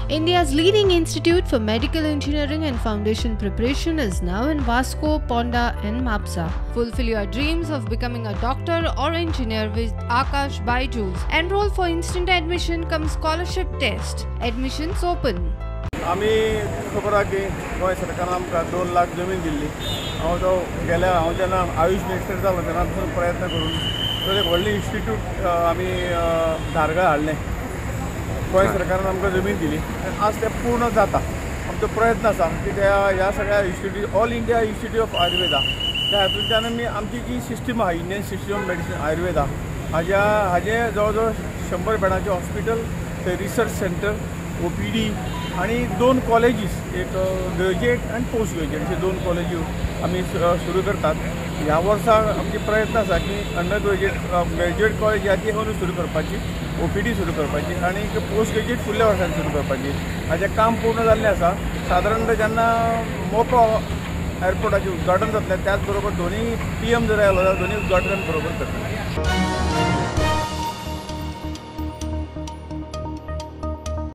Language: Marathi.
India's leading institute for medical engineering and foundation preparation is now in Vasco, Ponda and Mapsa. Fulfill your dreams of becoming a doctor or engineer with Akash Byju's. Enroll for instant admission cum scholarship test. Admissions open. आम्ही खबर आहा की गोंय सरकारान आमकां 2 लाख जमीन दिल्ली। हांव जेन्ना आयुष मिनिस्टर जालो तेन्ना पसून प्रयत्न करून एक व्हडलें इन्स्टिट्यूट आमी धारगळ हाडलें। गोंय सरकारान आमकां जमीन दिली। आज तें पूर्ण जाता। आमचो प्रयत्न आसा की ह्या सगळ्या institute all India institute of Ayurveda त्या हातूंतल्यान आमी आमची जी सिस्टम आहा Indian system of medicine Ayurveda हाजे जवळ जवळ 100 बेडांचें हॉस्पिटल, थंय रिसर्च सेंटर, OPD आणि 2 कॉलेजीस, एक ग्रॅज्युएट आणि पोस्ट ग्रॅज्युएट अशे 2 कॉलेजी आमी सुरू करतात। ह्या वर्सा आमचे प्रयत्न आसा की अंडर ग्रॅज्युएट कॉलेज ती अंदू सुरू करपाची, OPD सुरू करपाची आणि पोस्ट ग्रॅज्युएट फुडल्या वर्सान सुरू करपाची। हाजें काम पूर्ण जाल्लें आसा। साधारणतः जेन्ना मोपो एअरपोर्टाचें उद्घाटन जातलें त्याच बरोबर दोनूय PM जर आयलो जाल्यार दोनूय उद्घाटन बरोबर करतले।